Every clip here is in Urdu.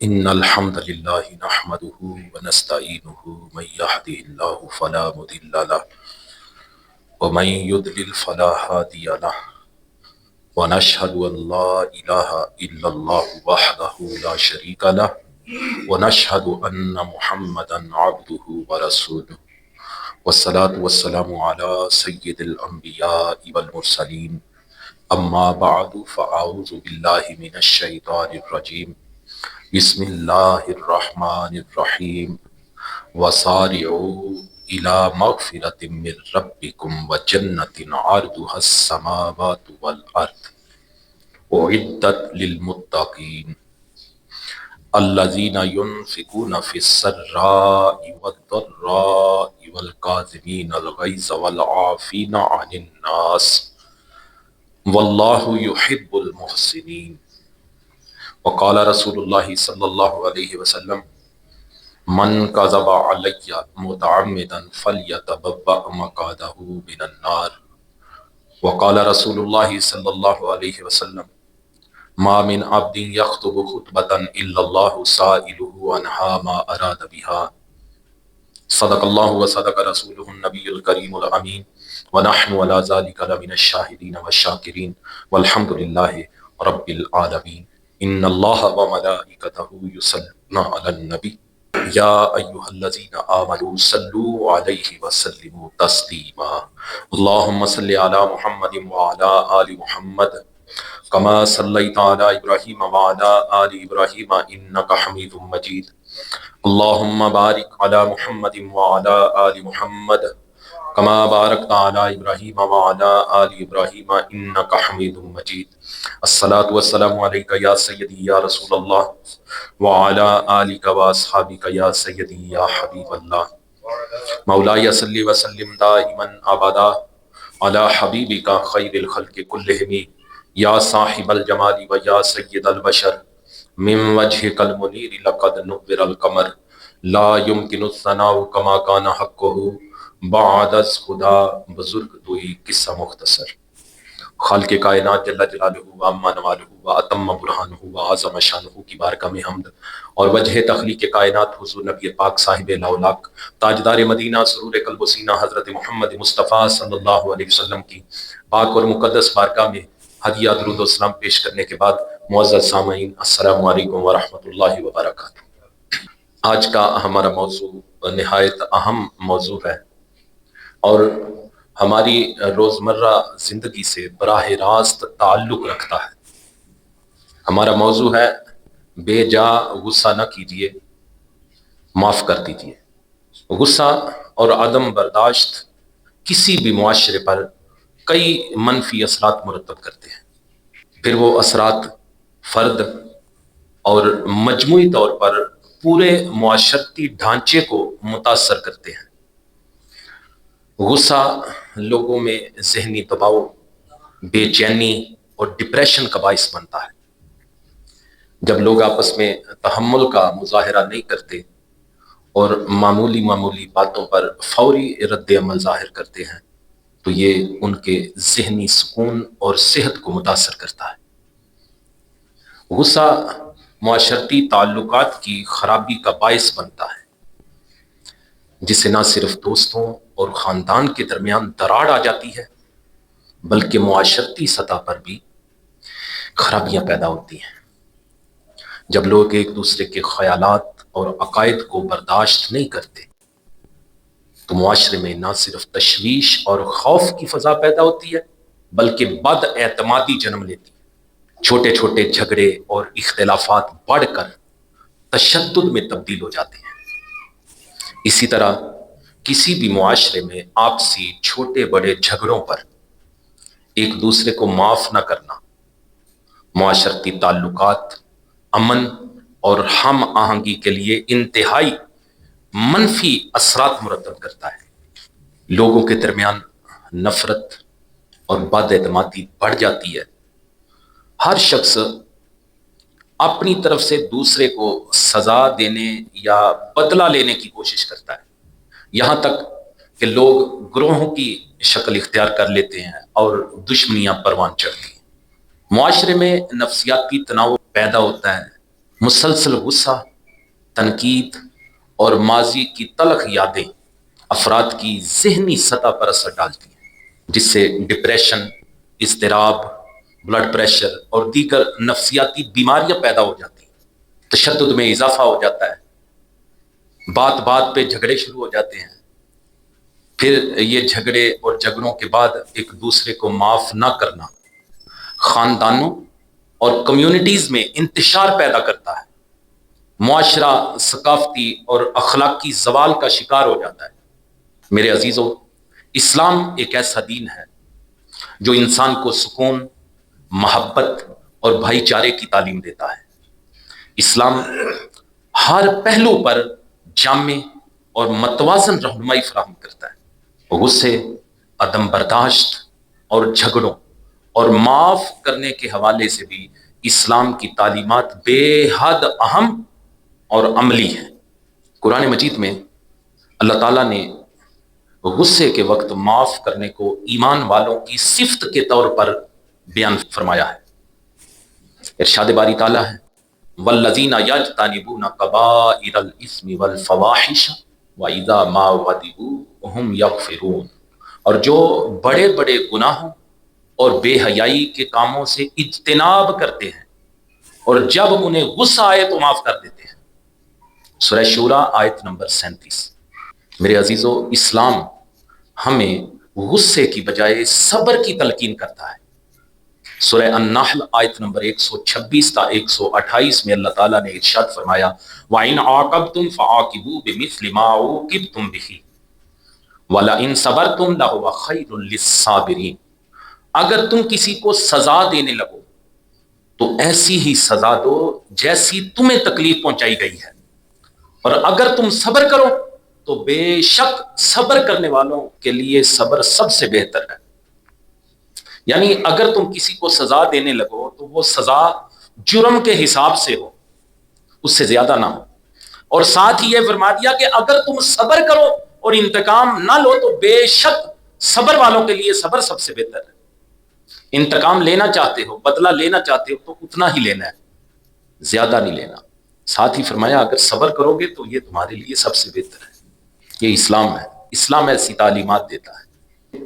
إن الحمد لله نحمده ونستعينه من يهده الله فلا مضل له ومن يضلل فلا هادي له ونشهد أن لا إله إلا الله وحده لا شريك له ونشهد أن محمدا عبده ورسوله والصلاة والسلام على سيد الأنبياء والمرسلين أما بعد فأعوذ بالله من الشيطان الرجيم بسم اللہ الرحمن الرحیم وسارعوا إلى مغفرة من ربكم وجنة عرضها السماوات والأرض أعدت للمتقين الذين ينفقون في السراء والضراء والكاظمين الغيظ والعافين عن الناس والله يحب المحسنين وقال رسول اللہ صلی اللہ علیہ وسلم من کذب علی متعمدا فلیتبوأ مقعدہ من النار وقال رسول اللہ صلی اللہ علیہ وسلم ما من عبد یخطب خطبۃ الا اللہ سائلہ عنہا ما اراد بها صدق اللہ وصدق رسولہ النبی الکریم الامین ونحن علی ذلک لمن الشاہدین والشاکرین والحمد للہ رب العالمین ان اللہ وملائکتہ یصلون علی النبی یا ایہا الذین آمنوا صلوا علیہ وسلموا تسلیما اللہم صلی علی محمد وعلی آل محمد کما صلیت علی ابراہیم وعلی آل ابراہیم انک حمید مجید اللہم بارک علی محمد وعلی آل محمد کما بارکت علی ابراہیم وعلی آل ابراہیم انک حمید مجید الصلاۃ والسلام علیک یا سیدی یا رسول اللہ وعلی آلک واصحابک یا سیدی یا حبیب اللہ مولاي صلی وسلم دائما ابدا علی حبیبک خیر الخلق کلہم یا صاحب الجمال و یا سید البشر من وجهک المنیر لقد نور القمر لا يمكن الثناء كما كان حقه بعد از خدا بزرگ دوئی قصہ مختصر خالق کائنات جل جلالہ و عما نوالہ و اتم برہانہ و اعظم شانہ کی بارگاہ میں حمد اور وجہ تخلیق کائنات حضور نبی پاک صاحب لاولاک تاجدار مدینہ سرور قلب و سینہ حضرت محمد مصطفیٰ صلی اللہ علیہ وسلم کی پاک اور مقدس بارگاہ میں ہدیہ درود و سلام پیش کرنے کے بعد معزز سامعین السلام علیکم ورحمۃ اللہ وبرکاتہ۔ آج کا ہمارا موضوع نہایت اہم موضوع ہے اور ہماری روزمرہ زندگی سے براہ راست تعلق رکھتا ہے۔ ہمارا موضوع ہے بے جا غصہ نہ کیجیے، معاف کر دیجیے۔ غصہ اور عدم برداشت کسی بھی معاشرے پر کئی منفی اثرات مرتب کرتے ہیں، پھر وہ اثرات فرد اور مجموعی طور پر پورے معاشرتی ڈھانچے کو متاثر کرتے ہیں۔ غصہ لوگوں میں ذہنی دباؤ، بے چینی اور ڈپریشن کا باعث بنتا ہے۔ جب لوگ آپس میں تحمل کا مظاہرہ نہیں کرتے اور معمولی باتوں پر فوری رد عمل ظاہر کرتے ہیں تو یہ ان کے ذہنی سکون اور صحت کو متاثر کرتا ہے۔ غصہ معاشرتی تعلقات کی خرابی کا باعث بنتا ہے، جس سے نہ صرف دوستوں اور خاندان کے درمیان دراڑ آ جاتی ہے بلکہ معاشرتی سطح پر بھی خرابیاں پیدا ہوتی ہیں۔ جب لوگ ایک دوسرے کے خیالات اور عقائد کو برداشت نہیں کرتے تو معاشرے میں نہ صرف تشویش اور خوف کی فضا پیدا ہوتی ہے بلکہ بد اعتمادی جنم لیتی ہے۔ چھوٹے چھوٹے جھگڑے اور اختلافات بڑھ کر تشدد میں تبدیل ہو جاتے ہیں۔ اسی طرح کسی بھی معاشرے میں آپسی چھوٹے بڑے جھگڑوں پر ایک دوسرے کو معاف نہ کرنا معاشرتی تعلقات، امن اور ہم آہنگی کے لیے انتہائی منفی اثرات مرتب کرتا ہے۔ لوگوں کے درمیان نفرت اور بد اعتمادی بڑھ جاتی ہے۔ ہر شخص اپنی طرف سے دوسرے کو سزا دینے یا بدلہ لینے کی کوشش کرتا ہے، یہاں تک کہ لوگ گروہوں کی شکل اختیار کر لیتے ہیں اور دشمنیاں پروان چڑھتی ہیں۔ معاشرے میں نفسیاتی تناؤ پیدا ہوتا ہے مسلسل غصہ، تنقید اور ماضی کی تلخ یادیں افراد کی ذہنی سطح پر اثر ڈالتی ہیں، جس سے ڈپریشن، اضطراب، بلڈ پریشر اور دیگر نفسیاتی بیماریاں پیدا ہو جاتی ہیں، تشدد میں اضافہ ہو جاتا ہے، بات بات پہ جھگڑے شروع ہو جاتے ہیں، پھر یہ جھگڑے اور جھگڑوں کے بعد ایک دوسرے کو معاف نہ کرنا خاندانوں اور کمیونٹیز میں انتشار پیدا کرتا ہے، معاشرہ ثقافتی اور اخلاقی زوال کا شکار ہو جاتا ہے۔ میرے عزیزو، اسلام ایک ایسا دین ہے جو انسان کو سکون، محبت اور بھائی چارے کی تعلیم دیتا ہے۔ اسلام ہر پہلو پر جامع اور متوازن رہنمائی فراہم کرتا ہے۔ غصے، عدم برداشت اور جھگڑوں اور معاف کرنے کے حوالے سے بھی اسلام کی تعلیمات بے حد اہم اور عملی ہیں۔ قرآن مجید میں اللہ تعالیٰ نے غصے کے وقت معاف کرنے کو ایمان والوں کی صفت کے طور پر بیان فرمایا ہے۔ ارشاد باری تعالیٰ ہے والذین یجتنبون کبائر الاثم والفواحش واذا ما غضبوا هم یغفرون، اور جو بڑے بڑے گناہوں اور بے حیائی کے کاموں سے اجتناب کرتے ہیں اور جب انہیں غصہ آئے تو معاف کر دیتے ہیں۔ سورہ شورى آیت نمبر 37۔ میرے عزیزو، اسلام ہمیں غصے کی بجائے صبر کی تلقین کرتا ہے۔ سورہ النحل آیت نمبر 126 تا 128 میں اللہ تعالیٰ نے ارشاد فرمایا وَإِنْ عَاقَبْتُمْ فَعَاقِبُوا بِمِثْلِ مَا عُوقِبْتُمْ بِهِ وَلَئِنْ صَبَرْتُمْ لَهُوَ خَيْرٌ لِلصَّابِرِينَ، اگر تم کسی کو سزا دینے لگو تو ایسی ہی سزا دو جیسی تمہیں تکلیف پہنچائی گئی ہے، اور اگر تم صبر کرو تو بے شک صبر کرنے والوں کے لیے صبر سب سے بہتر ہے۔ یعنی اگر تم کسی کو سزا دینے لگو تو وہ سزا جرم کے حساب سے ہو، اس سے زیادہ نہ ہو، اور ساتھ ہی یہ فرما دیا کہ اگر تم صبر کرو اور انتقام نہ لو تو بے شک صبر والوں کے لیے صبر سب سے بہتر ہے۔ انتقام لینا چاہتے ہو، بدلہ لینا چاہتے ہو تو اتنا ہی لینا ہے، زیادہ نہیں لینا۔ ساتھ ہی فرمایا اگر صبر کرو گے تو یہ تمہارے لیے سب سے بہتر ہے۔ یہ اسلام ہے، اسلام ایسی تعلیمات دیتا ہے۔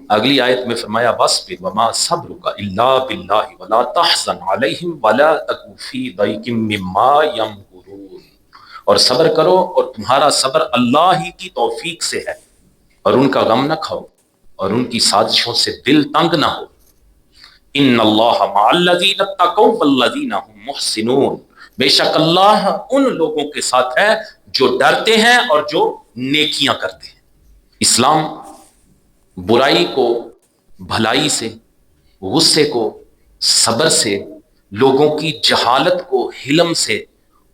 اگلی آیت میں فرمایا وَاصْبِرْ وَمَا صَبْرُكَ إِلَّا بِاللَّهِ وَلَا تَحْزَنْ عَلَيْهِمْ وَلَا تَكُ فِي ضَيْقٍ مِّمَّا يَمْكُرُونَ، اور صبر کرو اور تمہارا صبر اللہ ہی کی توفیق سے ہے، اور ان کا غم نہ کھاؤ اور ان کی سازشوں سے دل تنگ نہ ہو۔ إِنَّ اللَّهَ مَعَ الَّذِينَ اتَّقَوْا وَالَّذِينَ هُمْ مُحْسِنُونَ، بے شک اللہ ان لوگوں کے ساتھ ہے جو ڈرتے ہیں اور جو نیکیاں کرتے ہیں۔ اسلام برائی کو بھلائی سے، غصے کو صبر سے، لوگوں کی جہالت کو حلم سے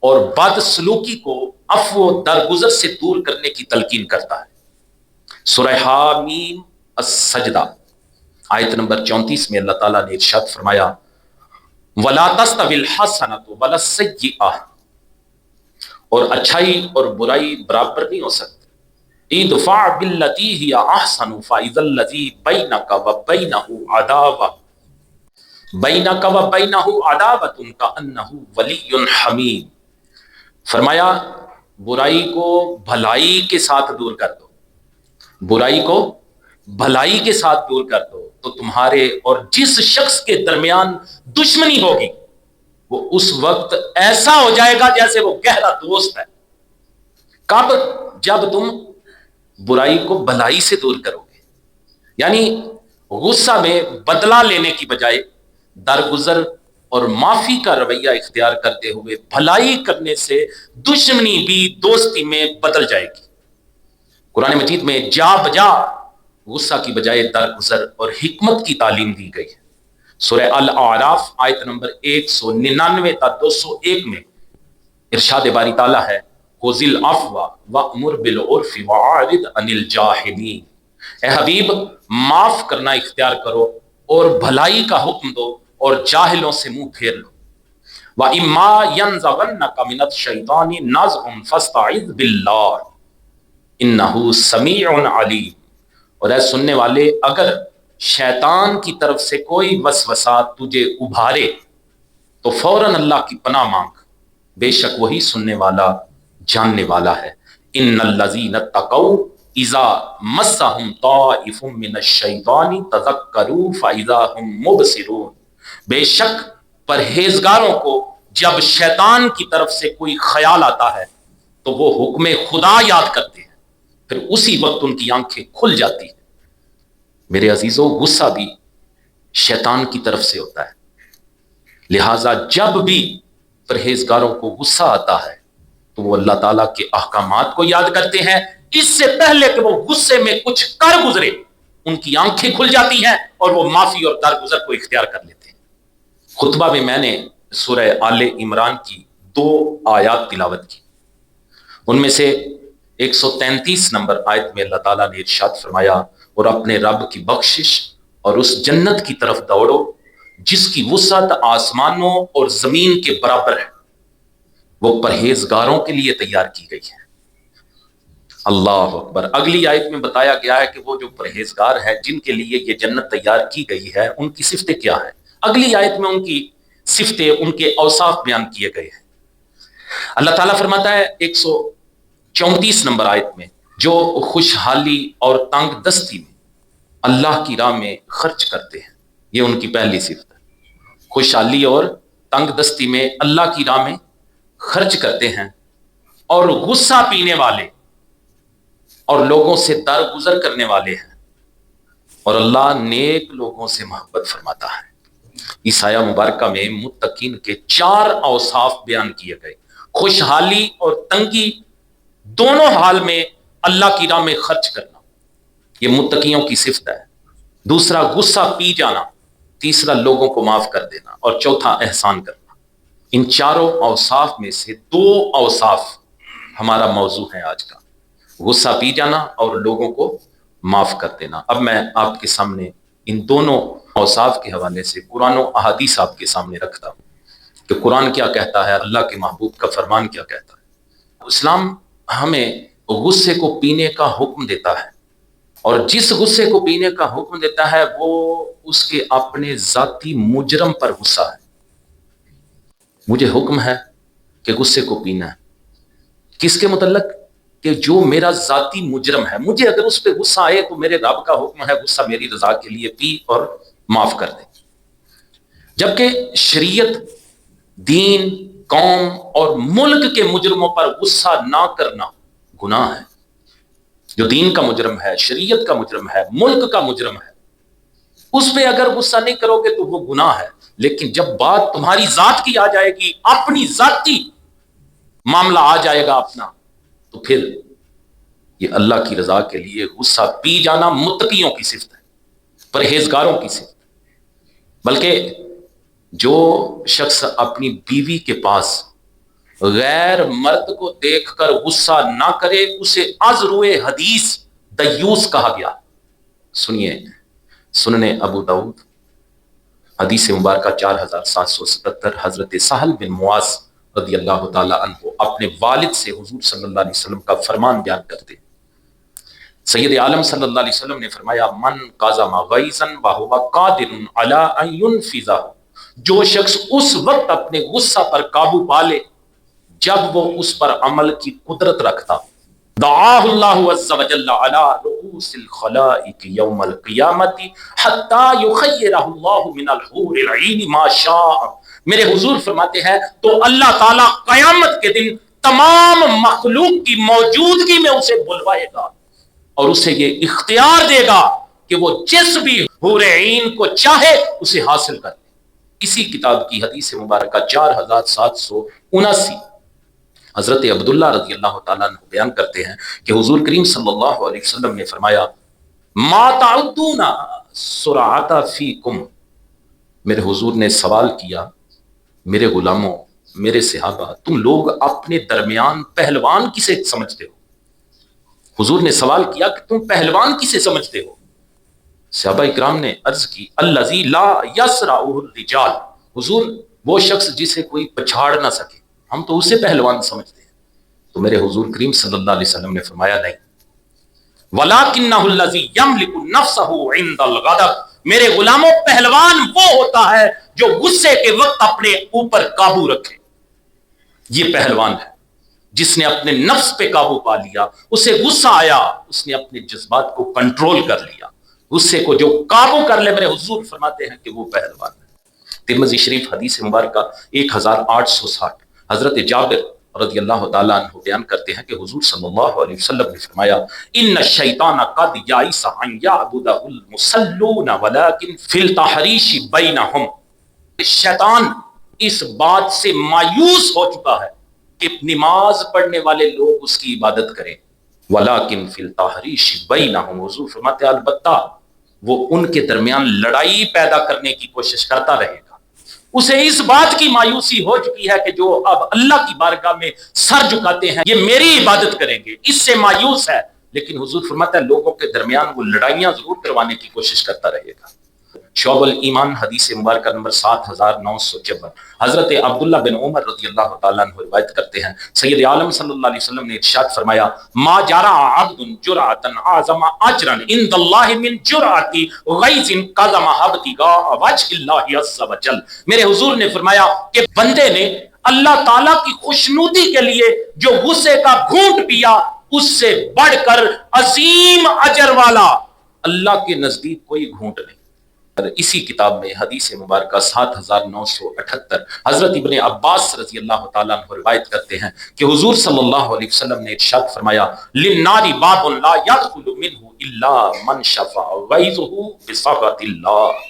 اور بد سلوکی کو عفو و درگزر سے دور کرنے کی تلقین کرتا ہے۔ سورہ حامیم السجدہ آیت نمبر 34 میں اللہ تعالیٰ نے ارشاد فرمایا وَلَا تَسْتَوِي الْحَسَنَةُ وَلَا السَّيِّئَةُ، اور اچھائی اور برائی برابر نہیں ہو سکتی۔ ادفع باللتی ہی احسن فاذا الذی بینک وبینہ عداوۃ کأنہ ولی حمیم، فرمایا برائی کو بھلائی کے ساتھ دور کر دو، برائی کو بھلائی کے ساتھ دور کر دو تو تمہارے اور جس شخص کے درمیان دشمنی ہوگی وہ اس وقت ایسا ہو جائے گا جیسے وہ گہرا دوست ہے۔ کب؟ جب تم برائی کو بھلائی سے دور کرو گے، یعنی غصہ میں بدلہ لینے کی بجائے درگزر اور معافی کا رویہ اختیار کرتے ہوئے بھلائی کرنے سے دشمنی بھی دوستی میں بدل جائے گی۔ قرآن مجید میں جا بجا غصہ کی بجائے درگزر اور حکمت کی تعلیم دی گئی ہے۔ سورہ الاعراف آیت نمبر 199 تا 201 میں ارشاد باری تعالیٰ ہے خذ العفو وامر بالعرف واعرض عن الجاہلین، اے حبیب معاف کرنا اختیار کرو اور بھلائی کا حکم دو اور جاہلوں سے منہ پھیر لو۔ وَإِمَّا يَنزَغَنَّكَ مِنَ الشَّيْطَانِ نَزْغٌ فَاسْتَعِذْ بِاللَّهِ إِنَّهُ سَمِيعٌ عَلِيمٌ، اور اے سننے والے اگر شیطان کی طرف سے کوئی وسوسہ تجھے ابھارے تو فوراً اللہ کی پناہ مانگ، بے شک وہی سننے والا جاننے والا ہے۔ ان الذین اتقوا اذا مسهم طائف من الشیطان تذکروا فاذا هم مبصرون، بے شک پرہیزگاروں کو جب شیطان کی طرف سے کوئی خیال آتا ہے تو وہ حکم خدا یاد کرتے ہیں، پھر اسی وقت ان کی آنکھیں کھل جاتی ہیں۔ میرے عزیزو، غصہ بھی شیطان کی طرف سے ہوتا ہے، لہٰذا جب بھی پرہیزگاروں کو غصہ آتا ہے تو وہ اللہ تعالیٰ کے احکامات کو یاد کرتے ہیں، اس سے پہلے کہ وہ غصے میں کچھ کر گزرے ان کی آنکھیں کھل جاتی ہیں اور وہ معافی اور درگزر کو اختیار کر لیتے ہیں۔ خطبہ میں میں نے سورہ آل عمران کی 2 آیات تلاوت کی، ان میں سے 133 نمبر آیت میں اللہ تعالیٰ نے ارشاد فرمایا، اور اپنے رب کی بخشش اور اس جنت کی طرف دوڑو جس کی وسعت آسمانوں اور زمین کے برابر ہے، وہ پرہیزگاروں کے لیے تیار کی گئی ہے۔ اللہ اکبر۔ اگلی آیت میں بتایا گیا ہے کہ وہ جو پرہیزگار ہے جن کے لیے یہ جنت تیار کی گئی ہے ان کی صفتیں کیا ہیں۔ اگلی آیت میں ان کی صفتیں، ان کے اوصاف بیان کیے گئے ہیں۔ اللہ تعالیٰ فرماتا ہے 134 نمبر آیت میں، جو خوشحالی اور تنگ دستی میں اللہ کی راہ میں خرچ کرتے ہیں، یہ ان کی پہلی صفت ہے۔ خوشحالی اور تنگ دستی میں اللہ کی راہ میں خرچ کرتے ہیں، اور غصہ پینے والے اور لوگوں سے درگزر کرنے والے ہیں، اور اللہ نیک لوگوں سے محبت فرماتا ہے۔ اس آیہ مبارکہ میں متقین کے 4 اوصاف بیان کیے گئے۔ خوشحالی اور تنگی دونوں حال میں اللہ کی راہ میں خرچ کرنا، یہ متقیوں کی صفت ہے۔ دوسرا غصہ پی جانا، تیسرا لوگوں کو معاف کر دینا، اور چوتھا احسان کرنا۔ ان چاروں اوصاف میں سے 2 اوصاف ہمارا موضوع ہے آج کا، غصہ پی جانا اور لوگوں کو معاف کر دینا۔ اب میں آپ کے سامنے ان دونوں اوصاف کے حوالے سے قرآن و احادیث آپ کے سامنے رکھتا ہوں کہ قرآن کیا کہتا ہے، اللہ کے محبوب کا فرمان کیا کہتا ہے۔ اسلام ہمیں غصے کو پینے کا حکم دیتا ہے، اور جس غصے کو پینے کا حکم دیتا ہے وہ اس کے اپنے ذاتی مجرم پر غصہ ہے۔ مجھے حکم ہے کہ غصے کو پینا ہے، کس کے متعلق؟ کہ جو میرا ذاتی مجرم ہے، مجھے اگر اس پہ غصہ آئے تو میرے رب کا حکم ہے غصہ میری رضا کے لیے پی اور معاف کر دے۔ جبکہ شریعت دین، قوم اور ملک کے مجرموں پر غصہ نہ کرنا گناہ ہے۔ جو دین کا مجرم ہے، شریعت کا مجرم ہے، ملک کا مجرم ہے، اس پہ اگر غصہ نہیں کرو گے تو وہ گناہ ہے۔ لیکن جب بات تمہاری ذات کی آ جائے گی، اپنی ذاتی معاملہ آ جائے گا اپنا، تو پھر یہ اللہ کی رضا کے لیے غصہ پی جانا متقیوں کی صفت ہے، پرہیزگاروں کی صفت ہے۔ بلکہ جو شخص اپنی بیوی کے پاس غیر مرد کو دیکھ کر غصہ نہ کرے اسے از روئے حدیث دیوس کہا گیا۔ سنیے، سنن ابو داؤد حدیث مبارکہ 4777، حضرت سہل بن معاذ رضی اللہ تعالی عنہ اپنے والد سے حضور صلی اللہ علیہ وسلم کا فرمان بیان کرتے۔ سید عالم صلی اللہ علیہ وسلم نے فرمایا، من قاظم غیظا وهو قادر علی ان ينفذہ، جو شخص اس وقت اپنے غصہ پر قابو پا لے جب وہ اس پر عمل کی قدرت رکھتا، دعاہ اللہ عز وجل علی رؤوس الخلائق یوم القیامت حتی یخیرہ اللہ من الحور العین ما شاء۔ میرے حضور فرماتے ہیں تو اللہ تعالیٰ قیامت کے دن تمام مخلوق کی موجودگی میں اسے بلوائے گا اور اسے یہ اختیار دے گا کہ وہ جس بھی حور عین کو چاہے اسے حاصل کر لے۔ اسی کتاب کی حدیث مبارکہ 4779، حضرت عبداللہ رضی اللہ تعالیٰ عنہ بیان کرتے ہیں کہ حضور کریم صلی اللہ علیہ وسلم نے فرمایا، ما تعدون سرعۃ فیکم۔ میرے حضور نے سوال کیا، میرے غلاموں، میرے صحابہ، تم لوگ اپنے درمیان پہلوان کسے سمجھتے ہو؟ حضور نے سوال کیا کہ تم پہلوان کسے سمجھتے ہو؟ صحابہ اکرام نے عرض کی، الذی لا یسرعہ الرجال، حضور وہ شخص جسے کوئی پچھاڑ نہ سکے، ہم تو اسے پہلوان سمجھتے ہیں۔ تو میرے حضور کریم صلی اللہ علیہ وسلم نے فرمایا، نہیں، وَلَكِنَّهُ الَّذِي يَمْلِكُ نَفْسَهُ عِنْدَ الْغَضَبِ، میرے غلاموں پہلوان وہ ہوتا ہے جو غصے کے وقت اپنے اوپر قابو رکھے۔ یہ پہلوان ہے جس نے اپنے نفس پہ قابو پا لیا، اسے غصہ آیا، اس نے اپنے جذبات کو کنٹرول کر لیا۔ غصے کو جو قابو کر لے، میرے حضور فرماتے ہیں کہ وہ پہلوان ہے۔ ترمذی شریف حدیث مبارکہ 1860، حضرت جابر رضی اللہ تعالیٰ عنہ بیان کرتے ہیں کہ حضور صلی اللہ علیہ وسلم نے فرمایا ان الشیطان قد یائس ان یعبدہ المصلون ولکن فی التحریش بینہم، شیطان اس بات سے مایوس ہو چکا ہے کہ نماز پڑھنے والے لوگ اس کی عبادت کریں، ولیکن فی التحریش بینہم، حضور فرماتے ہیں البتہ وہ ان کے درمیان لڑائی پیدا کرنے کی کوشش کرتا رہے گا۔ اسے اس بات کی مایوسی ہو چکی ہے کہ جو اب اللہ کی بارگاہ میں سر جھکاتے ہیں یہ میری عبادت کریں گے، اس سے مایوس ہے، لیکن حضور فرماتا ہے لوگوں کے درمیان وہ لڑائیاں ضرور کروانے کی کوشش کرتا رہے گا۔ شعب الایمان حدیث مبارکہ نمبر 7956، حضرت عبداللہ بن عمر رضی اللہ تعالیٰ عنہ روایت کرتے ہیں سید عالم صلی اللہ علیہ وسلم نے ارشاد فرمایا ما جرع عبد جرعتا اعظم اجرا عند اللہ من جرعت غیظ قدم ابتغاء وجہ اللہ عز وجل، میرے حضور نے فرمایا کہ بندے نے اللہ تعالیٰ کی خوشنودی کے لیے جو غصے کا گھونٹ پیا اس سے بڑھ کر عظیم اجر والا اللہ کے نزدیک کوئی گھونٹ نہیں۔ اسی کتاب میں حدیث مبارکہ 7978، حضرت ابن عباس رضی اللہ تعالیٰ عنہ روایت کرتے ہیں کہ حضور صلی اللہ علیہ وسلم نے ارشاد فرمایا للنار باب لا يدخل منه الا من شفع غیظه بسخط اللہ،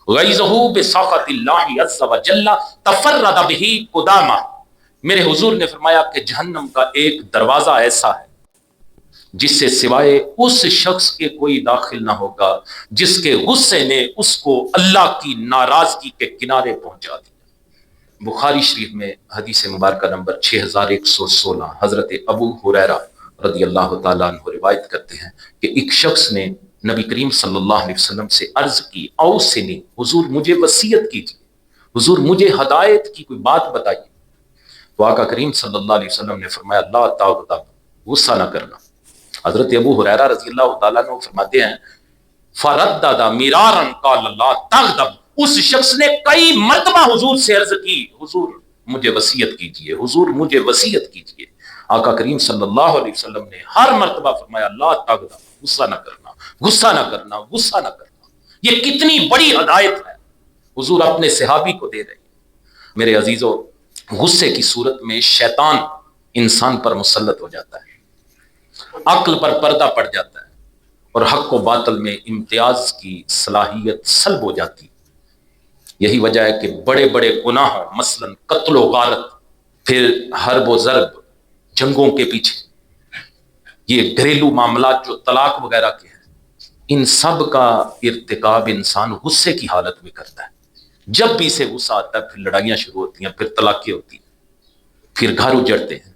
غیظه بسخط اللہ عز وجل تفرد به قدامہ، میرے حضور نے فرمایا کہ جہنم کا ایک دروازہ ایسا ہے جس سے سوائے اس شخص کے کوئی داخل نہ ہوگا جس کے غصے نے اس کو اللہ کی ناراضگی کے کنارے پہنچا دیا۔ بخاری شریف میں حدیث مبارکہ نمبر 6116، حضرت ابو ہریرہ رضی اللہ تعالیٰ عنہ روایت کرتے ہیں کہ ایک شخص نے نبی کریم صلی اللہ علیہ وسلم سے عرض کی اوصنی، حضور مجھے وصیت کیجیے، حضور مجھے ہدایت کی کوئی بات بتائیے۔ تو آقا کریم صلی اللہ علیہ وسلم نے فرمایا لا تغضب، غصہ نہ کرنا۔ حضرت ابو ہریرہ رضی اللہ تعالیٰ عنہ فرماتے ہیں فردد مرارا قال لا تغضب، اس شخص نے کئی مرتبہ حضور سے عرض کی حضور مجھے وصیت کیجئے، حضور مجھے وصیت کیجئے۔ آقا کریم صلی اللہ علیہ وسلم نے ہر مرتبہ فرمایا لا تغضب، غصہ نہ کرنا، غصہ نہ کرنا، غصہ نہ کرنا۔ یہ کتنی بڑی ہدایت ہے حضور اپنے صحابی کو دے رہے ہیں۔ میرے عزیزو، غصے کی صورت میں شیطان انسان پر مسلط ہو جاتا ہے، عقل پر پردہ پڑ جاتا ہے اور حق و باطل میں امتیاز کی صلاحیت سلب ہو جاتی۔ یہی وجہ ہے کہ بڑے بڑے گناہوں مثلا قتل و غارت، پھر حرب و ضرب، جنگوں کے پیچھے، یہ گھریلو معاملات جو طلاق وغیرہ کے ہیں، ان سب کا ارتکاب انسان غصے کی حالت میں کرتا ہے۔ جب بھی اسے غصہ آتا ہے پھر لڑائیاں شروع ہوتی ہیں، پھر طلاقیں ہوتی ہیں، پھر گھر اجڑتے ہیں،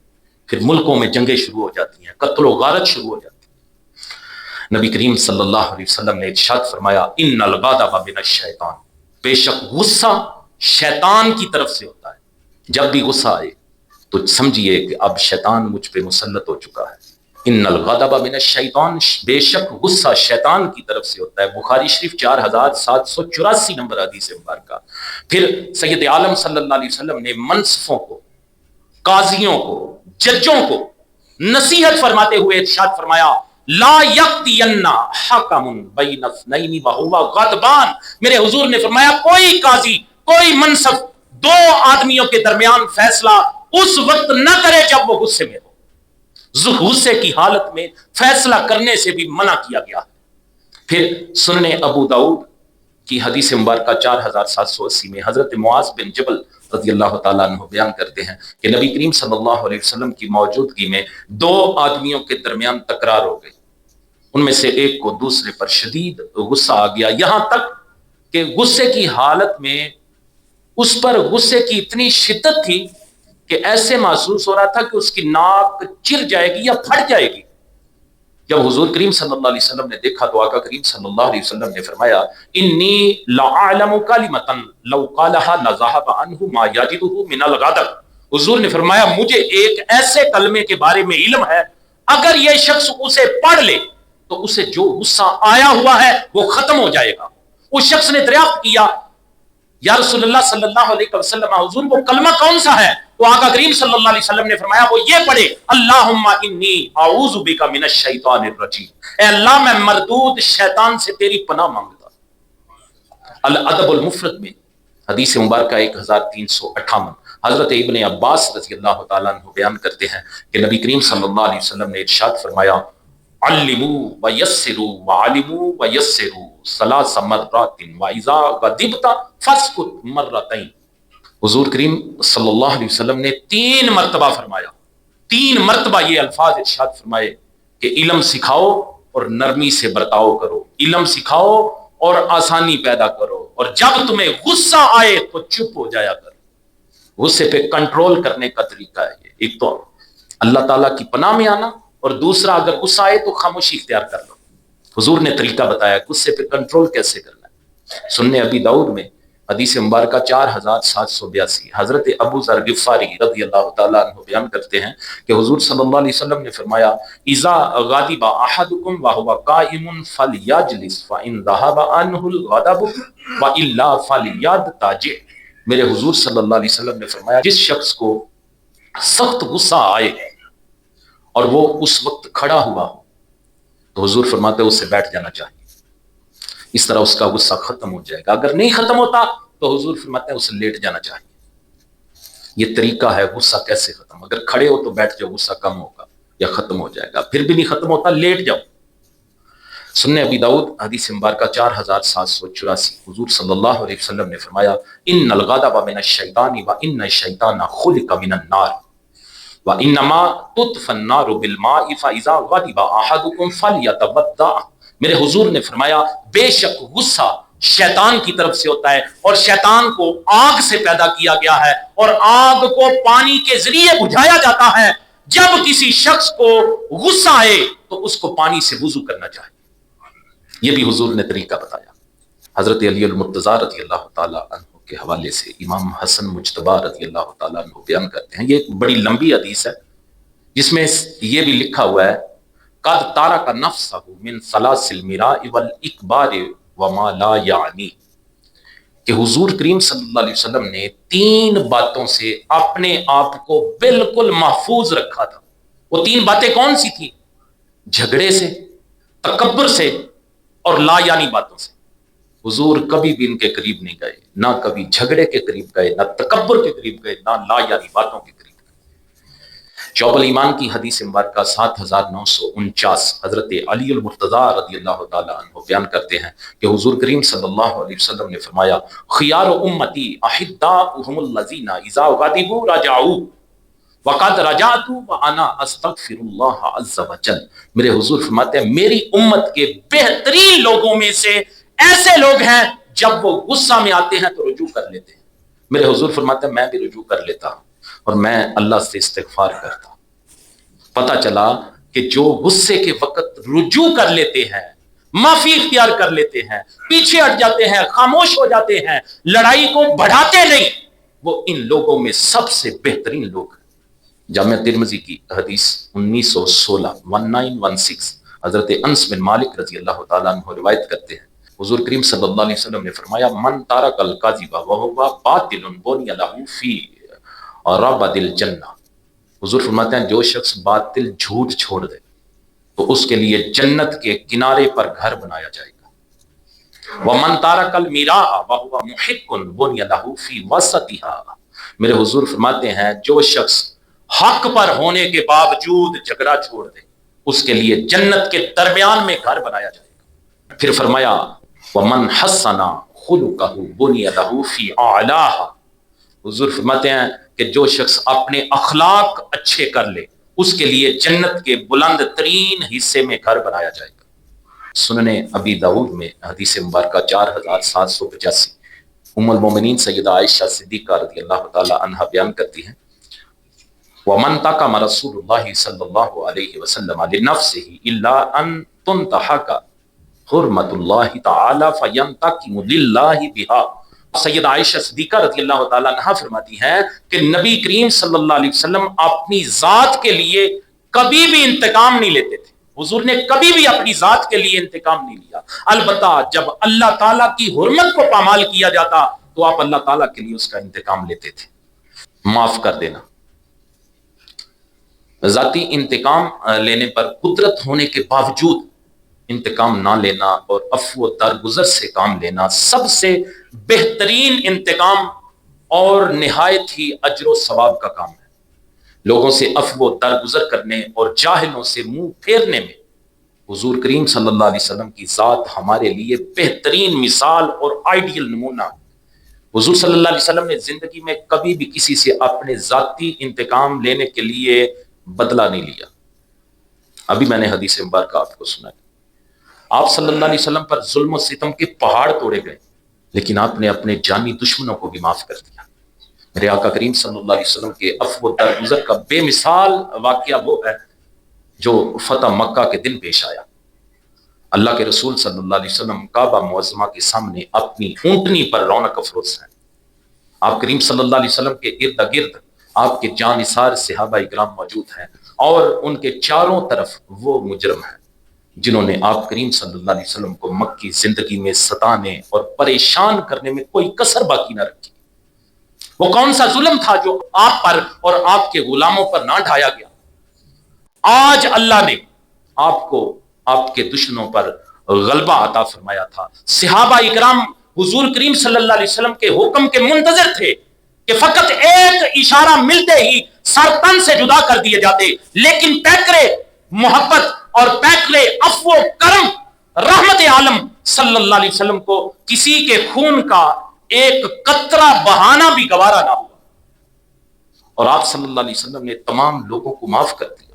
پھر ملکوں میں جنگیں شروع ہو جاتی ہیں، قتل و غارت شروع ہو جاتی ہے۔ نبی کریم صلی اللہ علیہ وسلم نے ارشاد فرمایا ان الغضب من الشیطان، بے شک غصہ شیطان کی طرف سے ہوتا ہے۔ جب بھی غصہ آئے تو سمجھیے کہ اب شیطان مجھ پہ مسلط ہو چکا ہے۔ ان الغضب من الشیطان، بے شک غصہ شیطان کی طرف سے ہوتا ہے۔ بخاری شریف 4784 نمبر حدیث مبارکہ۔ پھر سید عالم صلی اللہ علیہ وسلم نے منصفوں کو، قاضیوں کو، ججوں کو نصیحت فرماتے ہوئے ارشاد فرمایا لا یقضین حکم بین اثنین وہو غضبان، میرے حضور نے فرمایا کوئی قاضی، کوئی منصف دو آدمیوں کے درمیان فیصلہ اس وقت نہ کرے جب وہ غصے میں ہو۔ غصے کی حالت میں فیصلہ کرنے سے بھی منع کیا گیا ہے۔ پھر سنن ابو داؤد کی حدیث مبارکہ 4780 میں حضرت معاذ بن جبل رضی اللہ تعالیٰ عنہ بیان کرتے ہیں کہ نبی کریم صلی اللہ علیہ وسلم کی موجودگی میں دو آدمیوں کے درمیان تکرار ہو گئی، ان میں سے ایک کو دوسرے پر شدید غصہ آ گیا، یہاں تک کہ غصے کی حالت میں اس پر غصے کی اتنی شدت تھی کہ ایسے محسوس ہو رہا تھا کہ اس کی ناک چر جائے گی یا پھٹ جائے گی۔ جب حضور کریم صلی اللہ علیہ وسلم نے دیکھا تو آقا کریم صلی اللہ علیہ وسلم نے فرمایا انی لعالم کلمۃ لو قالها لذهب عنه ما یجده من الغضب، حضور نے فرمایا مجھے ایک ایسے کلمے کے بارے میں علم ہے اگر یہ شخص اسے پڑھ لے تو اسے جو غصہ آیا ہوا ہے وہ ختم ہو جائے گا۔ اس شخص نے دریافت کیا یا رسول اللہ صلی اللہ علیہ وسلم، حضور وہ کلمہ کون سا ہے؟ تو آقا کریم صلی اللہ علیہ وسلم نے فرمایا وہ یہ پڑھے اللہم انی اعوذ بک من الشیطان الرجیم، اے اللہ میں مردود شیطان سے تیری پناہ مانگتا۔ الادب المفرد میں حدیث مبارکہ 1358 حضرت ابن عباس رضی اللہ تعالیٰ عنہ بیان کرتے ہیں کہ نبی کریم صلی اللہ علیہ وسلم نے ارشاد فرمایا علموا ویسروا وعلموا ویسروا ثلاث مرات واذا غضبت فاسکت مرتين۔ حضور کریم صلی اللہ علیہ وسلم نے 3 مرتبہ فرمایا، 3 مرتبہ یہ الفاظ ارشاد فرمائے کہ علم سکھاؤ اور نرمی سے برتاؤ کرو، علم سکھاؤ اور آسانی پیدا کرو، اور جب تمہیں غصہ آئے تو چپ ہو جایا کرو۔ غصے پہ کنٹرول کرنے کا طریقہ ہے یہ، ایک تو اللہ تعالیٰ کی پناہ میں آنا، اور دوسرا اگر غصہ آئے تو خاموشی اختیار کر لو۔ حضور نے طریقہ بتایا غصے پہ کنٹرول کیسے کرنا ہے۔ سنن ابی داؤد میں حدیث مبارکہ 4782 حضرت ابو ذر غفاری رضی اللہ تعالیٰ عنہ بیان کرتے ہیں کہ حضور صلی اللہ علیہ وسلم نے فرمایا اذا غضب احدکم وهو قائم فلیجلس فان ذهب عنه الغضب والا فلیضطجع۔ میرے حضور صلی اللہ علیہ وسلم نے فرمایا جس شخص کو سخت غصہ آئے اور وہ اس وقت کھڑا ہوا ہو تو حضور فرماتے ہیں اس سے بیٹھ جانا چاہیے، اس طرح اس کا غصہ ختم ہو جائے گا۔ اگر نہیں ختم ہوتا تو حضور فرماتے ہیں اسے لیٹ جانا چاہیے۔ یہ طریقہ ہے غصہ کیسے ختم، اگر کھڑے ہو تو بیٹھ جاؤ، غصہ کم ہوگا یا ختم ہو جائے گا، پھر بھی نہیں ختم ہوتا لیٹ جاؤ۔ سنن ابی داؤد حدیث مبارکہ 4784 حضور صلی اللہ علیہ وسلم نے فرمایا ان الغضب من الشیطان وان الشیطان خلق من النار وانما تطفى النار بالماء فاذا غضب احدكم فليتوضا۔ میرے حضور نے فرمایا بے شک غصہ شیطان کی طرف سے ہوتا ہے، اور شیطان کو آگ سے پیدا کیا گیا ہے، اور آگ کو پانی کے ذریعے بجھایا جاتا ہے۔ جب کسی شخص کو غصہ آئے تو اس کو پانی سے وضو کرنا چاہیے۔ یہ بھی حضور نے طریقہ بتایا۔ حضرت علی المرتضیٰ رضی اللہ تعالیٰ عنہ کے حوالے سے امام حسن مجتبی رضی اللہ تعالیٰ عنہ بیان کرتے ہیں، یہ ایک بڑی لمبی حدیث ہے جس میں یہ بھی لکھا ہوا ہے قد تارک نفسہ من ثلاث المراء والاکبار وما لا یعنی، کہ حضور کریم صلی اللہ علیہ وسلم نے 3 باتوں سے اپنے آپ کو بالکل محفوظ رکھا تھا۔ وہ 3 باتیں کون سی تھیں؟ جھگڑے سے، تکبر سے اور لا یعنی باتوں سے۔ حضور کبھی بھی ان کے قریب نہیں گئے، نہ کبھی جھگڑے کے قریب گئے، نہ تکبر کے قریب گئے، نہ لا یعنی باتوں کے قریب گئے۔ شعب الایمان کی حدیث مبارکہ 7949 حضرت علی المرتضیٰ رضی اللہ تعالیٰ عنہ بیان کرتے ہیں کہ حضور کریم صلی اللہ علیہ وسلم نے فرمایا خیار امتی احداؤہم الذین اذا غضبوا رجعوا وقد رجعت وانا استغفر اللہ عز وجل۔ میرے حضور فرماتے ہیں میری امت کے بہترین لوگوں میں سے ایسے لوگ ہیں جب وہ غصہ میں آتے ہیں تو رجوع کر لیتے ہیں۔ میرے حضور فرماتے ہیں میں بھی رجوع کر لیتا ہوں اور میں اللہ سے استغفار کرتا ہوں۔ پتہ چلا کہ جو غصے کے وقت رجوع کر لیتے ہیں، معافی اختیار کر لیتے ہیں، پیچھے ہٹ جاتے ہیں، خاموش ہو جاتے ہیں، لڑائی کو بڑھاتے نہیں، وہ ان لوگوں میں سب سے بہترین لوگ ہیں۔ جامعہ ترمذی کی حدیث 1916 حضرت انس بن مالک رضی اللہ تعالیٰ عنہ روایت کرتے ہیں حضور کریم صلی اللہ علیہ وسلم نے فرمایا من تارک الکاذب وهو باطل بنی له فی ربد الجنہ۔ حضور فرماتے ہیں جو شخص باطل جھوٹ چھوڑ دے تو اس کے لیے جنت کے کنارے پر گھر بنایا جائے گا۔ ومن تارک المیراء وهو محق بنی له فی وسطها۔ میرے حضور فرماتے ہیں جو شخص حق پر ہونے کے باوجود جھگڑا چھوڑ دے اس کے لیے جنت کے درمیان میں گھر بنایا جائے گا۔ پھر فرمایا ومن حسن خلقہ بنی له فی اعلاها۔ حضور فرماتے ہیں کہ جو شخص اپنے اخلاق اچھے کر لے اس کے لیے جنت کے بلند ترین حصے میں گھر بنایا جائے گا۔ سنن ابی داؤد میں حدیث مبارکہ 4785 ام المومنین سیدہ عائشہ صدیقہ رضی اللہ تعالی عنہا بیان کرتی ہیں وَمَنْ تَقَمَ رَسُولُ اللَّهِ صلی اللہ علیہ وسلم لِنَفْسِهِ إِلَّا أَن تُنْتَحَكَ حُرْمَةُ اللَّهِ تَعَالَى فَيَنْتَقِمُ لِلَّهِ بِهَا۔ سید عائشہ صدیقہ رضی اللہ تعالیٰ عنہا فرماتی ہیں کہ نبی کریم صلی اللہ علیہ وسلم اپنی ذات کے لیے کبھی بھی انتقام نہیں لیتے تھے۔ حضور نے کبھی بھی اپنی ذات کے لیے انتقام نہیں لیا، البتہ جب اللہ تعالیٰ کی حرمت کو پامال کیا جاتا تو آپ اللہ تعالیٰ کے لیے اس کا انتقام لیتے تھے۔ معاف کر دینا، ذاتی انتقام لینے پر قدرت ہونے کے باوجود انتقام نہ لینا اور عفو و درگزر سے کام لینا سب سے بہترین انتقام اور نہایت ہی اجر و ثواب کا کام ہے۔ لوگوں سے عفو و درگزر کرنے اور جاہلوں سے منہ پھیرنے میں حضور کریم صلی اللہ علیہ وسلم کی ذات ہمارے لیے بہترین مثال اور آئیڈیل نمونہ۔ حضور صلی اللہ علیہ وسلم نے زندگی میں کبھی بھی کسی سے اپنے ذاتی انتقام لینے کے لیے بدلہ نہیں لیا۔ ابھی میں نے حدیث مبارکہ آپ کو سنا، آپ صلی اللہ علیہ وسلم پر ظلم و ستم کے پہاڑ توڑے گئے، لیکن آپ نے اپنے جانی دشمنوں کو بھی معاف کر دیا۔ میرے آقا کریم صلی اللہ علیہ وسلم کے عفو و درگزر کا بے مثال واقعہ وہ ہے جو فتح مکہ کے دن پیش آیا۔ اللہ کے رسول صلی اللہ علیہ وسلم کعبہ معظمہ کے سامنے اپنی اونٹنی پر رونق افروز ہیں۔ آپ کریم صلی اللہ علیہ وسلم کے ارد گرد آپ کے جانثار صحابہ اکرام موجود ہیں، اور ان کے چاروں طرف وہ مجرم ہیں جنہوں نے آپ کریم صلی اللہ علیہ وسلم کو مکی زندگی میں ستانے اور پریشان کرنے میں کوئی کسر باقی نہ رکھی۔ وہ کون سا ظلم تھا جو آپ پر اور آپ کے غلاموں پر نہ ڈھایا گیا؟ آج اللہ نے آپ کو آپ کے دشمنوں پر غلبہ عطا فرمایا تھا۔ صحابہ اکرام حضور کریم صلی اللہ علیہ وسلم کے حکم کے منتظر تھے کہ فقط ایک اشارہ ملتے ہی سر تن سے جدا کر دیے جاتے، لیکن پیکرے محبت اور پیکرے عفو و کرم رحمت عالم صلی اللہ علیہ وسلم کو کسی کے خون کا ایک قطرہ بہانا بھی گوارا نہ ہوا، اور آپ صلی اللہ علیہ وسلم نے تمام لوگوں کو معاف کر دیا،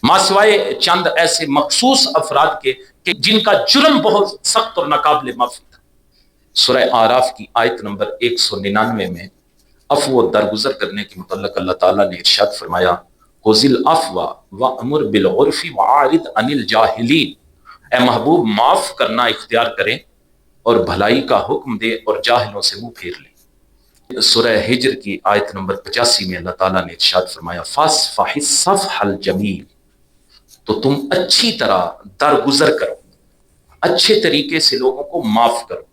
ماں سوائے چند ایسے مخصوص افراد کے کہ جن کا جرم بہت سخت اور ناقابل معافی تھا۔ سورہ اعراف کی آیت نمبر 199 میں عفو و درگزر کرنے کے متعلق اللہ تعالیٰ نے ارشاد فرمایا، خذ العفو وامر بالعرف وعارض عن الجاہلین، اے محبوب معاف کرنا اختیار کریں اور بھلائی کا حکم دے اور جاہلوں سے منہ پھیر لیں۔ سورہ ہجر کی آیت نمبر 85 میں اللہ تعالیٰ نے ارشاد فرمایا، فاصفح الصفح الجمیل، تو تم اچھی طرح درگزر کرو، اچھے طریقے سے لوگوں کو معاف کرو۔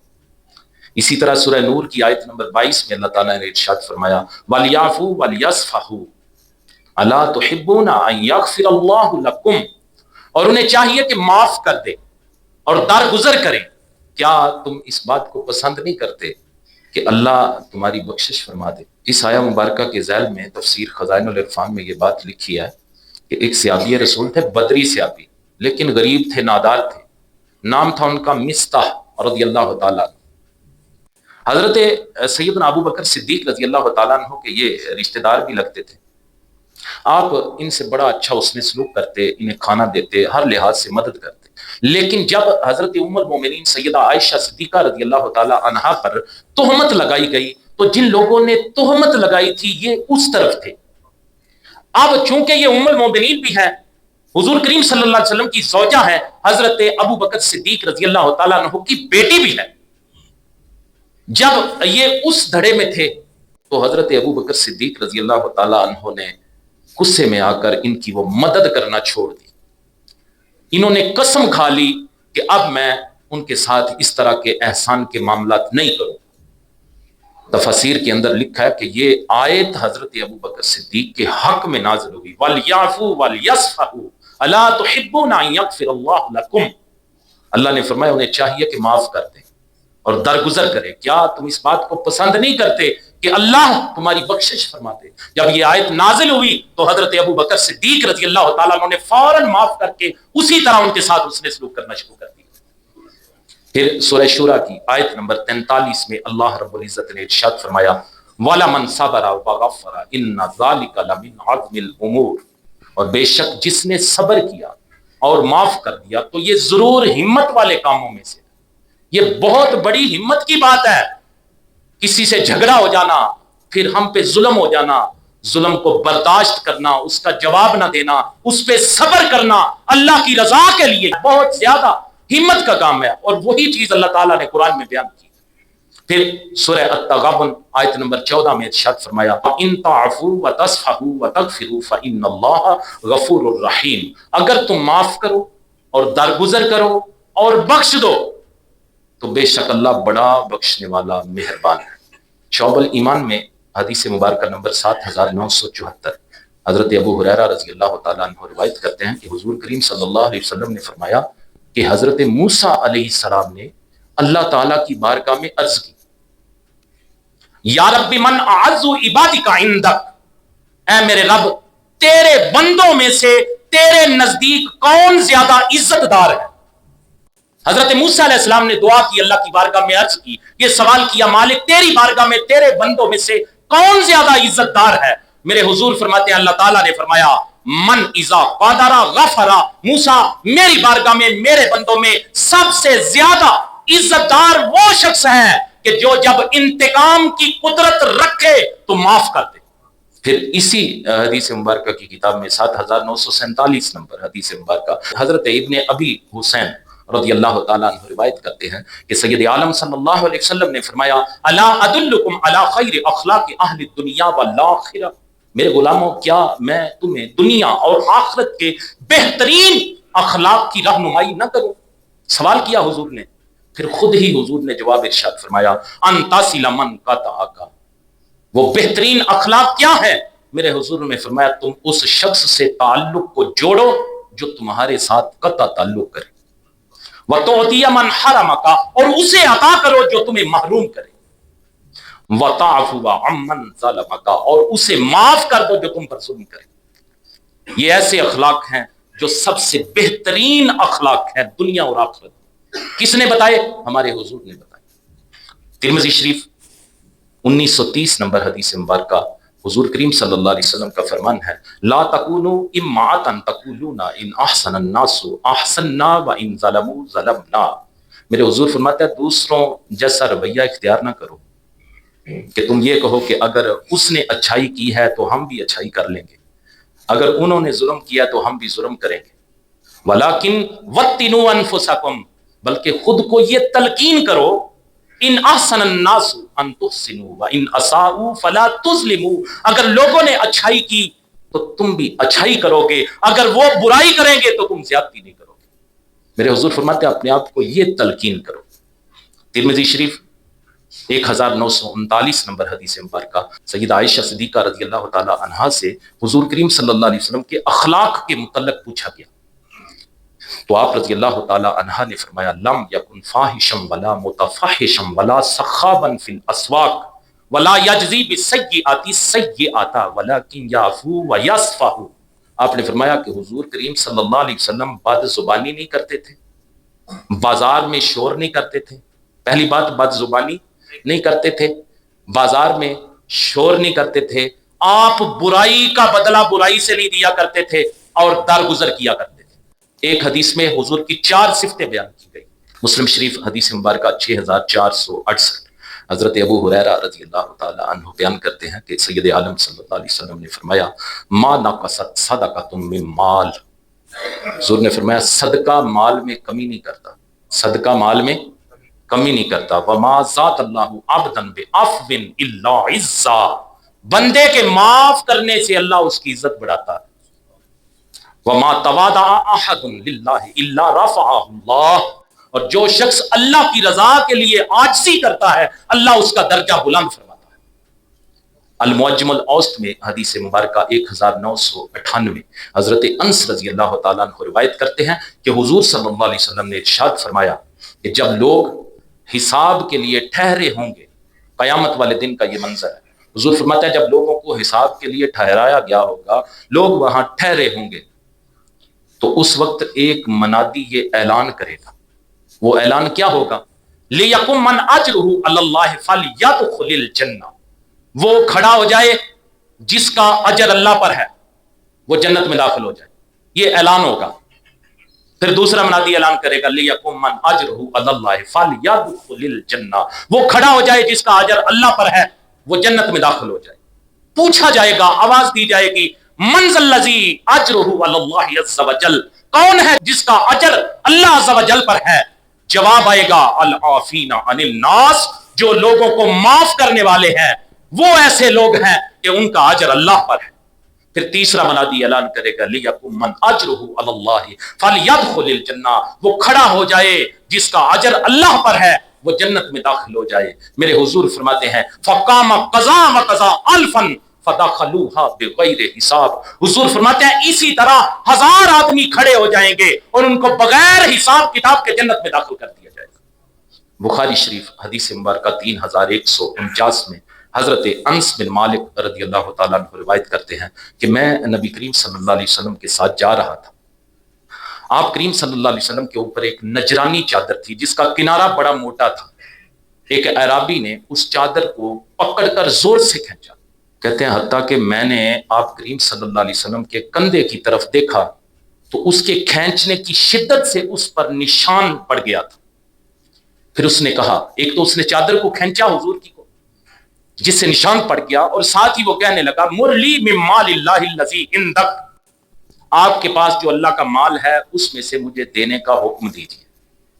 اسی طرح سورہ نور کی آیت نمبر 22 میں اللہ تعالیٰ نے ارشاد فرمایا، وَلْيَعْفُوا وَلْيَصْفَحُوا أَلَا تُحِبُّونَ أَن يَغْفِرَ اللَّهُ لَكُمْ، اور انہیں چاہیے کہ معاف کر دے اور درگزر کریں۔ کیا تم اس بات کو پسند نہیں کرتے کہ اللہ تمہاری بخشش فرما دے؟ اس آیہ مبارکہ کے ذیل میں تفسیر خزائن العرفان میں یہ بات لکھی ہے کہ ایک صحابی رسول تھے، بدری صحابی، لیکن غریب تھے، نادار تھے، نام تھا ان کا مستح رضی اللہ تعالیٰ۔ حضرت سیدنا ابو بکر صدیق رضی اللہ تعالیٰ عنہ کے یہ رشتہ دار بھی لگتے تھے۔ آپ ان سے بڑا اچھا حسن سلوک کرتے، انہیں کھانا دیتے، ہر لحاظ سے مدد کرتے، لیکن جب حضرت ام المومنین سیدہ عائشہ صدیقہ رضی اللہ تعالیٰ عنہا پر تہمت لگائی گئی تو جن لوگوں نے تہمت لگائی تھی یہ اس طرف تھے۔ اب چونکہ یہ ام المومنین بھی ہیں، حضور کریم صلی اللہ علیہ وسلم کی زوجہ ہے، حضرت ابو بکر صدیق رضی اللہ تعالیٰ عنہ کی بیٹی بھی ہے، جب یہ اس دھڑے میں تھے تو حضرت ابو بکر صدیق رضی اللہ تعالیٰ عنہ نے غصے میں آ کر ان کی وہ مدد کرنا چھوڑ دی۔ انہوں نے قسم کھا لی کہ اب میں ان کے ساتھ اس طرح کے احسان کے معاملات نہیں کروں۔ تفاسیر کے اندر لکھا ہے کہ یہ آیت حضرت ابو بکر صدیق کے حق میں نازل ہوئی، وَلْيَعْفُوا وَلْيَصْفَحُوا أَلَا تُحِبُّونَ أَن يَغْفِرَ اللَّهُ لَكُمْ، اللہ نے فرمایا انہیں چاہیے کہ معاف کر دیں اور درگزر کریں۔ کیا تم اس بات کو پسند نہیں کرتے کہ اللہ تمہاری بخشش فرماتے؟ جب یہ آیت نازل ہوئی تو حضرت ابو بکر صدیق رضی اللہ تعالیٰ عنہ نے فوراً معاف کر کے اسی طرح ان کے ساتھ اس نے سلوک کرنا شروع کر دیا۔ پھر سورہ شورى کی آیت نمبر 43 میں اللہ رب العزت نے ارشاد فرمایا، وَلَمَنْ صَبَرَ وَغَفَّرَ إِنَّ ذَلِكَ لَمِنْ عَزْمِ الْأُمُورِ، اور بے شک جس نے صبر کیا اور معاف کر دیا تو یہ ضرور ہمت والے کاموں میں سے، یہ بہت بڑی ہمت کی بات ہے۔ کسی سے جھگڑا ہو جانا، پھر ہم پہ ظلم ہو جانا، ظلم کو برداشت کرنا، اس کا جواب نہ دینا، اس پہ صبر کرنا اللہ کی رضا کے لیے بہت زیادہ ہمت کا کام ہے، اور وہی چیز اللہ تعالیٰ نے قرآن میں بیان کی۔ پھر سورہ التغابن آیت نمبر 14 میں ارشاد فرمایا، وَإِن تَعْفُوا وَتَصْفَحُوا وَتَغْفِرُوا فَإِنَّ اللَّهَ غَفُورٌ رَحِيمٌ، اگر تم معاف کرو اور درگزر کرو اور بخش دو تو بے شک اللہ بڑا بخشنے والا مہربان ہے۔ شعب الایمان میں حدیث مبارکہ نمبر 7974، حضرت ابو ہریرہ رضی اللہ تعالیٰ عنہ روایت کرتے ہیں کہ حضور کریم صلی اللہ علیہ وسلم نے فرمایا کہ حضرت موسیٰ علیہ السلام نے اللہ تعالیٰ کی بارگاہ میں عرض کی، یا رب من اعز عبادک عندک، اے میرے رب تیرے بندوں میں سے تیرے نزدیک کون زیادہ عزت دار ہے؟ حضرت موسیٰ علیہ السلام نے دعا کی، اللہ کی بارگاہ میں عرض کی، یہ سوال کیا، مالک تیری بارگاہ میں تیرے بندوں میں سے کون زیادہ عزت دار ہے؟ میرے حضور فرماتے ہیں اللہ تعالیٰ نے فرمایا من اذا قدر غفر، موسیٰ میری بارگاہ میں میرے بندوں میں سب سے زیادہ عزت دار وہ شخص ہے کہ جو جب انتقام کی قدرت رکھے تو معاف کر دے۔ پھر اسی حدیث مبارکہ کی کتاب میں 7947 نمبر حدیث مبارکہ حضرت ابن ابی حسین رضی اللہ تعالیٰ عنہ روایت کرتے ہیں کہ سید عالم صلی اللہ علیہ وسلم نے فرمایا الا ادلکم علی خیر اخلاق اہل الدنیا والآخرہ، میرے غلاموں کیا میں تمہیں دنیا اور آخرت کے بہترین اخلاق کی رہنمائی نہ کروں؟ سوال کیا حضور نے، پھر خود ہی حضور نے جواب ارشاد فرمایا ان تصل من قطعک، وہ بہترین اخلاق کیا ہے؟ میرے حضور نے فرمایا تم اس شخص سے تعلق کو جوڑو جو تمہارے ساتھ قطع تعلق کرے، وَتُعْطِيَ مَنْ حَرَمَكَ، اور اسے عطا کرو جو تمہیں محروم کرے، وَتَعْفُوَ عَمَّنْ ظَلَمَكَ، اور اسے معاف کر دو جو تم پر ظلم کرے۔ یہ ایسے اخلاق ہیں جو سب سے بہترین اخلاق ہیں دنیا اور آخرت۔ کس نے بتائے؟ ہمارے حضور نے بتائے۔ ترمذی شریف 1930 نمبر حدیث مبارکہ حضور کریم صلی اللہ علیہ وسلم کا فرمان ہے لا تکونوا امعاتا تقولون ان احسن الناس احسننا وان ظلموا ظلمنا، میرے حضور فرماتے ہیں دوسروں جیسا رویہ اختیار نہ کرو کہ تم یہ کہو کہ اگر اس نے اچھائی کی ہے تو ہم بھی اچھائی کر لیں گے، اگر انہوں نے ظلم کیا تو ہم بھی ظلم کریں گے، ولیکن وطنوا انفسکم، بلکہ خود کو یہ تلقین کرو ان احسن الناس ان تحسنوا وان اساءوا فلا تظلموا، اگر لوگوں نے اچھائی کی تو تم بھی اچھائی کرو گے، اگر وہ برائی کریں گے تو تم زیادتی نہیں کرو گے۔ میرے حضور فرماتے ہیں اپنے آپ کو یہ تلقین کرو۔ ترمذی شریف 1939 نمبر حدیث مبارکہ سیدہ عائشہ صدیقہ رضی اللہ تعالی عنہا سے حضور کریم صلی اللہ علیہ وسلم کے اخلاق کے متعلق پوچھا گیا تو آپ رضی اللہ تعالی عنہا نے فرمایا لم یکن فاحشا ولا متفحشا ولا سخابا فی الاسواق ولا یجزی بالسیئات السیئات ولکن یعفو ویصفح۔ آپ نے فرمایا کہ حضور کریم صلی اللہ علیہ وسلم بد زبانی نہیں کرتے تھے، بازار میں شور نہیں کرتے تھے، پہلی بات بد زبانی نہیں کرتے تھے، بازار میں شور نہیں کرتے تھے، آپ برائی کا بدلہ برائی سے نہیں دیا کرتے تھے اور درگزر کیا کرتے تھے۔ ایک حدیث میں حضور کی 4 صفتیں بیان کی گئی۔ مسلم شریف حدیث مبارکہ 6468، حضرت ابو ہریرہ رضی اللہ تعالی عنہ بیان کرتے ہیں کہ سید عالم صلی اللہ علیہ وسلم نے فرمایا ما نقصت صدقۃ من مال، حضور نے فرمایا صدقہ مال میں کمی نہیں کرتا، صدقہ مال میں کمی نہیں کرتا، وما زاد اللہ عبدا بعفو الا عزا، بندے کے معاف کرنے سے اللہ اس کی عزت بڑھاتا ہے، وما تواضع احد للہ الا رفعہ اللہ، اور جو شخص اللہ کی رضا کے لیے عاجزی کرتا ہے اللہ اس کا درجہ بلند فرماتا ہے۔ المعجم الاوسط میں حدیث مبارکہ 1998 حضرت انس رضی اللہ تعالیٰ عنہ روایت کرتے ہیں کہ حضور صلی اللہ علیہ وسلم نے ارشاد فرمایا کہ جب لوگ حساب کے لیے ٹھہرے ہوں گے، قیامت والے دن کا یہ منظر ہے، حضور فرماتا ہے جب لوگوں کو حساب کے لیے ٹھہرایا گیا ہوگا، لوگ وہاں ٹھہرے ہوں گے، تو اس وقت ایک منادی یہ اعلان کرے گا، وہ اعلان کیا ہوگا؟ لِيَقُمْ مَنْ أَجْرُهُ عَلَى اللَّهِ فَلْيَدْخُلِ الْجَنَّةَ، وہ کھڑا ہو جائے جس کا اجر اللہ پر ہے وہ جنت میں داخل ہو جائے، یہ اعلان ہوگا۔ پھر دوسرا منادی اعلان کرے گا لِيَقُمْ مَنْ أَجْرُهُ عَلَى اللَّهِ فَلْيَدْخُلِ الْجَنَّةَ، وہ کھڑا ہو جائے جس کا اجر اللہ پر ہے وہ جنت میں داخل ہو جائے۔ پوچھا جائے گا، آواز دی جائے گی من ذا الذی اجرہ علی اللہ عز وجل، کون ہے جس کا اجر اللہ عز وجل پر ہے؟ جواب آئے گا العافین عن الناس، جو لوگوں کو معاف کرنے والے ہیں وہ ایسے لوگ ہیں کہ ان کا اجر اللہ پر ہے۔ پھر تیسرا منادی اعلان کرے گا لیکم من اجرہ علی اللہ فلیدخل الجنہ، وہ کھڑا ہو جائے جس کا اجر اللہ پر ہے وہ جنت میں داخل ہو جائے۔ میرے حضور فرماتے ہیں فقام قضا و قضا الفن فدخلوها بغیر حساب۔ حضور فرماتے ہیں اسی طرح 1000 آدمی کھڑے ہو جائیں گے اور ان کو بغیر حساب کتاب کے جنت میں داخل کر دیا جائے گا۔ بخاری شریف حدیث مبارکہ 3149 میں حضرت انس بن مالک رضی اللہ تعالیٰ عنہ روایت کرتے ہیں کہ میں نبی کریم صلی اللہ علیہ وسلم کے ساتھ جا رہا تھا۔ آپ کریم صلی اللہ علیہ وسلم کے اوپر ایک نجرانی چادر تھی جس کا کنارہ بڑا موٹا تھا۔ ایک اعرابی نے اس چادر کو پکڑ کر زور سے کھینچا، کہتے ہیں حتیٰ کہ میں نے آپ کریم صلی اللہ علیہ وسلم کے کندھے کی طرف دیکھا تو اس کے کھینچنے کی شدت سے اس پر نشان پڑ گیا تھا۔ پھر اس نے کہا، ایک تو اس نے چادر کو کھینچا حضور کی کو جس سے نشان پڑ گیا، اور ساتھ ہی وہ کہنے لگا مرلی من مال اللہ الذی عندک، آپ کے پاس جو اللہ کا مال ہے اس میں سے مجھے دینے کا حکم دیجیے۔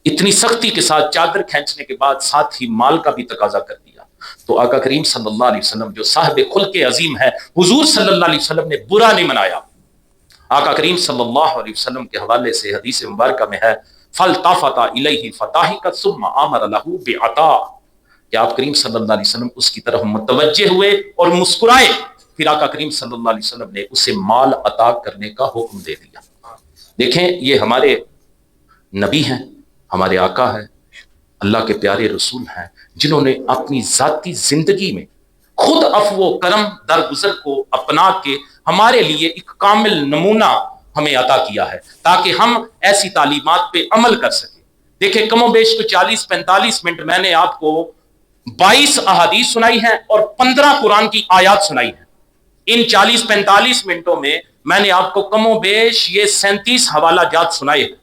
اتنی سختی کے ساتھ چادر کھینچنے کے بعد ساتھ ہی مال کا بھی تقاضا کر دیا۔ تو آقا کریم صلی اللہ علیہ وسلم جو صاحب خلق عظیم ہے، حضور صلی اللہ علیہ وسلم نے برا نہیں منایا۔ آقا کریم صلی اللہ علیہ وسلم کے حوالے سے حدیث مبارکہ میں ہے فالتفت الیہ فضحک ثم امر له بعطاء، کہ آپ کریم صلی اللہ علیہ وسلم اس کی طرف متوجہ ہوئے اور مسکرائے، پھر آقا کریم صلی اللہ علیہ وسلم نے اسے مال عطا کرنے کا حکم دے دیا۔ دیکھیں یہ ہمارے نبی ہیں، ہمارے آقا ہے، اللہ کے پیارے رسول ہیں، جنہوں نے اپنی ذاتی زندگی میں خود عفو و کرم درگزر کو اپنا کے ہمارے لیے ایک کامل نمونہ ہمیں عطا کیا ہے تاکہ ہم ایسی تعلیمات پہ عمل کر سکیں۔ دیکھیں کم و بیش کو 40-45 منٹ میں نے آپ کو 22 احادیث سنائی ہیں اور 15 قرآن کی آیات سنائی ہیں۔ ان 40-45 منٹوں میں نے آپ کو کم و بیش یہ 37 حوالہ جات سنائے ہیں۔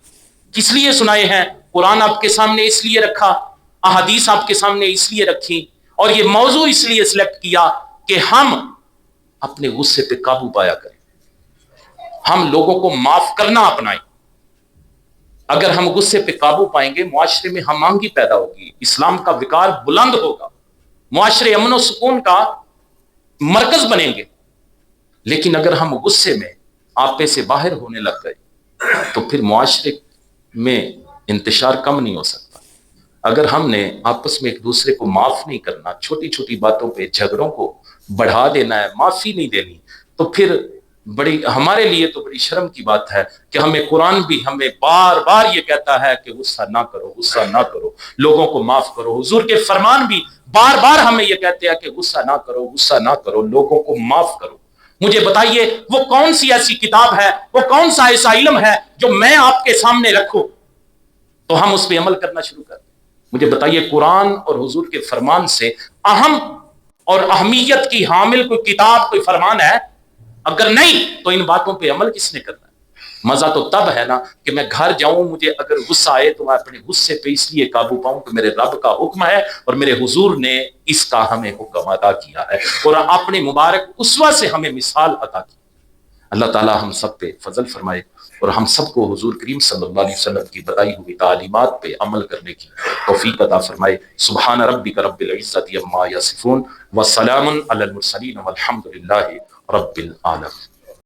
کس لیے سنائے ہیں؟ قرآن آپ کے سامنے اس لیے رکھا، احادیث آپ کے سامنے اس لیے رکھی، اور یہ موضوع اس لیے سلیکٹ کیا کہ ہم اپنے غصے پہ قابو پایا کریں، ہم لوگوں کو معاف کرنا اپنائیں۔ اگر ہم غصے پہ قابو پائیں گے معاشرے میں ہم آہنگی پیدا ہوگی، اسلام کا وقار بلند ہوگا، معاشرے امن و سکون کا مرکز بنیں گے۔ لیکن اگر ہم غصے میں آپے سے باہر ہونے لگ گئے تو پھر معاشرے میں انتشار کم نہیں ہو سکتا۔ اگر ہم نے آپس میں ایک دوسرے کو معاف نہیں کرنا، چھوٹی چھوٹی باتوں پہ جھگڑوں کو بڑھا دینا ہے، معافی نہیں دینی، تو پھر ہمارے لیے تو بڑی شرم کی بات ہے کہ ہمیں قرآن بھی ہمیں بار بار یہ کہتا ہے کہ غصہ نہ کرو، غصہ نہ کرو، لوگوں کو معاف کرو۔ حضور کے فرمان بھی بار بار ہمیں یہ کہتے ہیں کہ غصہ نہ کرو، غصہ نہ کرو، لوگوں کو معاف کرو۔ مجھے بتائیے وہ کون سی ایسی کتاب ہے، وہ کون سا ایسا علم ہے جو میں آپ کے سامنے رکھوں تو ہم اس پہ عمل کرنا شروع کر دیں؟ مجھے بتائیے قرآن اور حضور کے فرمان سے اہم اور اہمیت کی حامل کوئی کتاب، کوئی فرمان ہے؟ اگر نہیں تو ان باتوں پہ عمل کس نے کرنا ہے؟ مزہ تو تب ہے نا کہ میں گھر جاؤں، مجھے اگر غصہ آئے تو میں اپنے غصے پہ اس لیے قابو پاؤں کہ میرے رب کا حکم ہے اور میرے حضور نے اس کا ہمیں حکم ادا کیا ہے، اور اپنے مبارک اسوہ سے ہمیں مثال عطا کی۔ اللہ تعالی ہم سب پہ فضل فرمائے اور ہم سب کو حضور کریم صلی اللہ علیہ وسلم کی بتائی ہوئی تعلیمات پہ عمل کرنے کی توفیق عطا فرمائے۔ سبحان ربک رب العزت عما یصفون وسلام علی المرسلین والحمد للہ رب العالمین۔